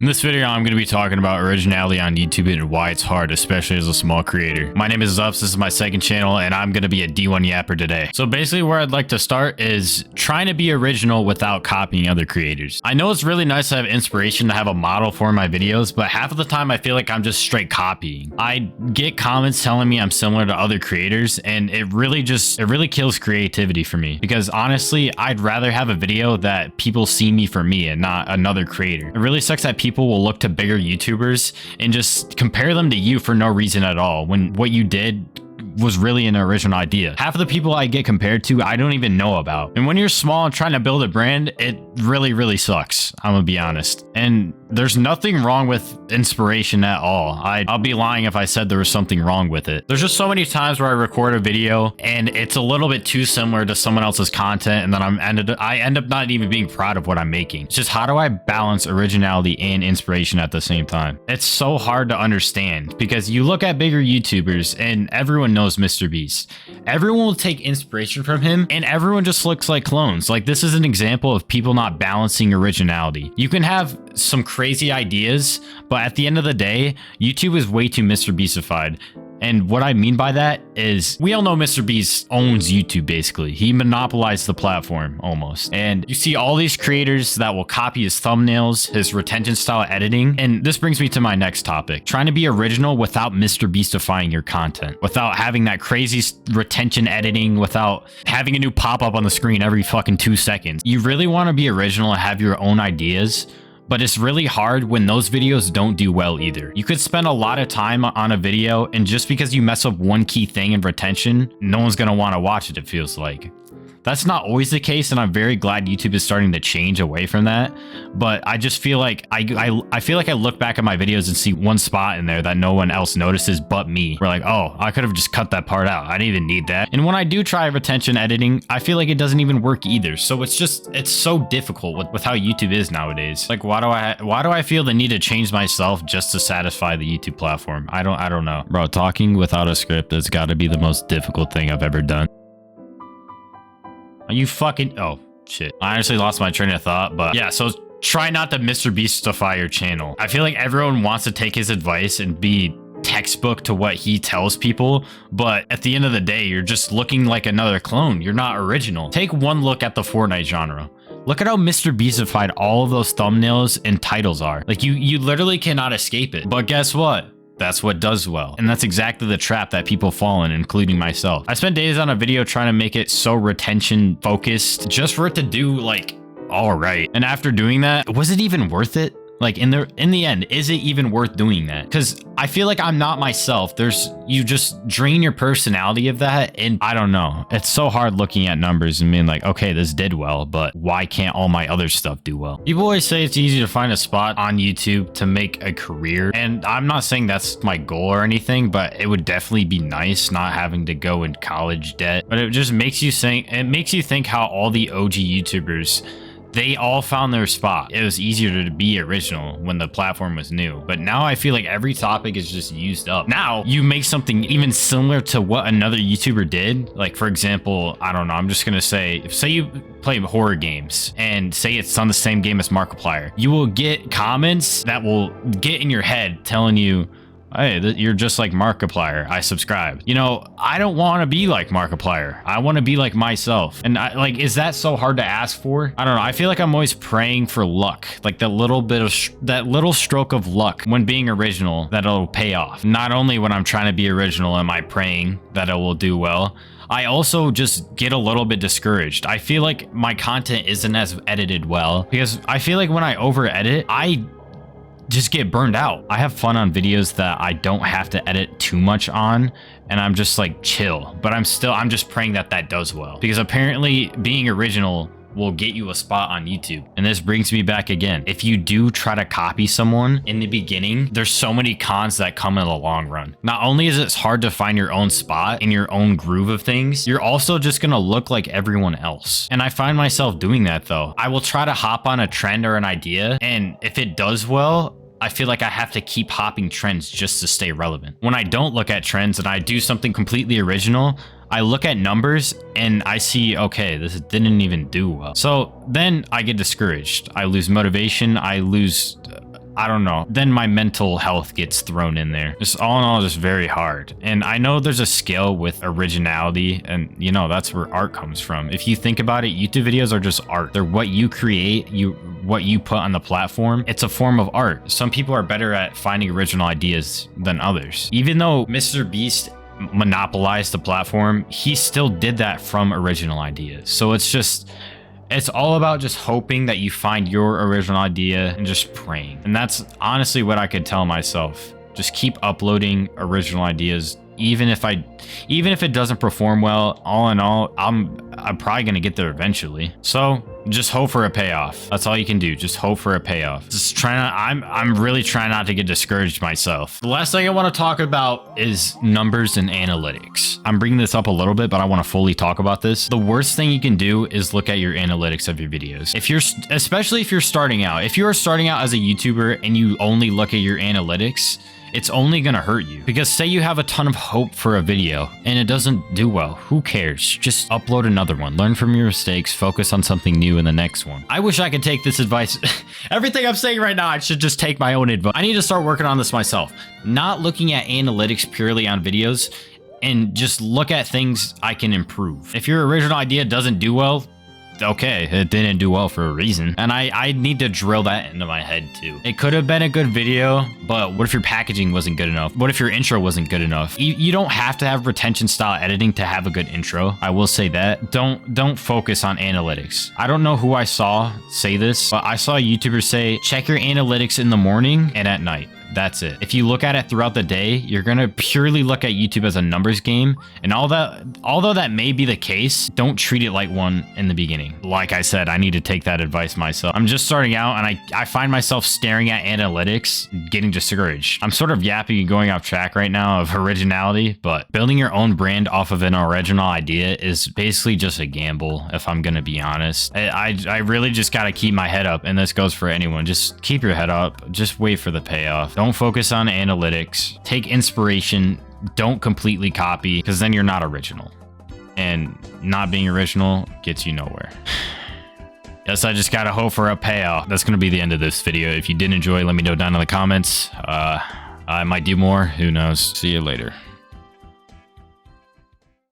In this video, I'm going to be talking about originality on YouTube and why it's hard, especially as a small creator. My name is Zups, this is my second channel, and I'm going to be a D1 yapper today. So basically where I'd like to start is trying to be original without copying other creators. I know it's really nice to have inspiration to have a model for my videos, but half of the time I feel like I'm just straight copying. I get comments telling me I'm similar to other creators, and it really kills creativity for me, because honestly, I'd rather have a video that people see me for me and not another creator. It really sucks that people will look to bigger YouTubers and just compare them to you for no reason at all, when what you did was really an original idea. Half of the people I get compared to, I don't even know about. And when you're small and trying to build a brand, it really sucks. I'm gonna be honest. And there's nothing wrong with inspiration at all. I'll be lying if I said there was something wrong with it. There's just so many times where I record a video and it's a little bit too similar to someone else's content, and then I end up not even being proud of what I'm making. It's just, how do I balance originality and inspiration at the same time? It's so hard to understand, because you look at bigger YouTubers and everyone knows Mr.Beast. Everyone will take inspiration from him, and everyone just looks like clones. Like, this is an example of people not balancing originality. You can have some crazy ideas, but at the end of the day, YouTube is way too Mr.Beastified. And what I mean by that is, we all know Mr. Beast owns YouTube basically. He monopolized the platform almost. And you see all these creators that will copy his thumbnails, his retention style editing. And this brings me to my next topic. Trying to be original without Mr. Beastifying your content, without having that crazy retention editing, without having a new pop-up on the screen every fucking 2 seconds. You really want to be original and have your own ideas, but it's really hard when those videos don't do well either. You could spend a lot of time on a video, and just because you mess up one key thing in retention, no one's gonna want to watch it, it feels like. That's not always the case, and I'm very glad YouTube is starting to change away from that. But I just feel like I feel like I look back at my videos and see one spot in there that no one else notices but me. We're like, oh, I could have just cut that part out. I didn't even need that. And when I do try retention editing, I feel like it doesn't even work either. So it's so difficult with how YouTube is nowadays. Like, why do I feel the need to change myself just to satisfy the YouTube platform? I don't know. Bro, talking without a script has got to be the most difficult thing I've ever done. Are you fucking... Oh, shit. I honestly lost my train of thought, but yeah, so try not to Mr.Beastify your channel. I feel like everyone wants to take his advice and be textbook to what he tells people, but at the end of the day, you're just looking like another clone. You're not original. Take one look at the Fortnite genre. Look at how Mr.Beastified all of those thumbnails and titles are. Like, you literally cannot escape it. But guess what? That's what does well. And that's exactly the trap that people fall in, including myself. I spent days on a video trying to make it so retention focused just for it to do like all right. And after doing that, was it even worth it? Like, in the end, is it even worth doing that? Because I feel like I'm not myself. You just drain your personality of that, and I don't know. It's so hard looking at numbers and being like, okay, this did well, but why can't all my other stuff do well? People always say it's easy to find a spot on YouTube to make a career, and I'm not saying that's my goal or anything, but it would definitely be nice not having to go in college debt. But it just makes you think how all the OG YouTubers, they all found their spot. It was easier to be original when the platform was new. But now I feel like every topic is just used up. Now you make something even similar to what another YouTuber did. Like, for example, I don't know, I'm just gonna say you play horror games and say it's on the same game as Markiplier. You will get comments that will get in your head telling you, hey, you're just like Markiplier. I subscribe. You know, I don't want to be like Markiplier. I want to be like myself. And is that so hard to ask for? I don't know. I feel like I'm always praying for luck, like that little stroke of luck when being original, that it'll pay off. Not only when I'm trying to be original am I praying that it will do well, I also just get a little bit discouraged. I feel like my content isn't as edited well, because I feel like when I over edit, I just get burned out. I have fun on videos that I don't have to edit too much on, and I'm just like chill, but I'm just praying that does well, because apparently being original will get you a spot on YouTube. And this brings me back again. If you do try to copy someone in the beginning, there's so many cons that come in the long run. Not only is it hard to find your own spot in your own groove of things, you're also just gonna look like everyone else. And I find myself doing that though. I will try to hop on a trend or an idea, and if it does well, I feel like I have to keep hopping trends just to stay relevant. When I don't look at trends and I do something completely original, I look at numbers and I see, okay, this didn't even do well. So then I get discouraged. I lose motivation. I lose I don't know. Then my mental health gets thrown in there. Just all in all, just very hard. And I know there's a scale with originality, and you know, that's where art comes from. If you think about it, YouTube videos are just art. They're what you create, what you put on the platform. It's a form of art. Some people are better at finding original ideas than others. Even though Mr.Beast monopolized the platform, he still did that from original ideas. So it's all about just hoping that you find your original idea and just praying. And that's honestly what I could tell myself. Just keep uploading original ideas. Even if it doesn't perform well, all in all, I'm probably gonna get there eventually. So just hope for a payoff. That's all you can do. Just hope for a payoff. I'm really trying not to get discouraged myself. The last thing I want to talk about is numbers and analytics. I'm bringing this up a little bit, but I want to fully talk about this. The worst thing you can do is look at your analytics of your videos. Especially if you're starting out. If you're starting out as a YouTuber and you only look at your analytics, it's only gonna hurt you. Because say you have a ton of hope for a video and it doesn't do well, who cares? Just upload another one. Learn from your mistakes, focus on something new in the next one. I wish I could take this advice. Everything I'm saying right now, I should just take my own advice. I need to start working on this myself. Not looking at analytics purely on videos, and just look at things I can improve. If your original idea doesn't do well, okay, it didn't do well for a reason. And I need to drill that into my head too. It could have been a good video, but what if your packaging wasn't good enough? What if your intro wasn't good enough? You don't have to have retention style editing to have a good intro. I will say that. Don't focus on analytics. I don't know who I saw say this, but I saw a YouTuber say, check your analytics in the morning and at night. That's it. If you look at it throughout the day, you're going to purely look at YouTube as a numbers game. And although that may be the case, don't treat it like one in the beginning. Like I said, I need to take that advice myself. I'm just starting out and I find myself staring at analytics, getting discouraged. I'm sort of yapping and going off track right now of originality, but building your own brand off of an original idea is basically just a gamble, if I'm going to be honest. I really just got to keep my head up, and this goes for anyone. Just keep your head up. Just wait for the payoff. Don't focus on analytics. Take inspiration. Don't completely copy, because then you're not original. And not being original gets you nowhere. Yes, I just gotta hope for a payoff. That's gonna be the end of this video. If you did enjoy, let me know down in the comments. I might do more. Who knows? See you later.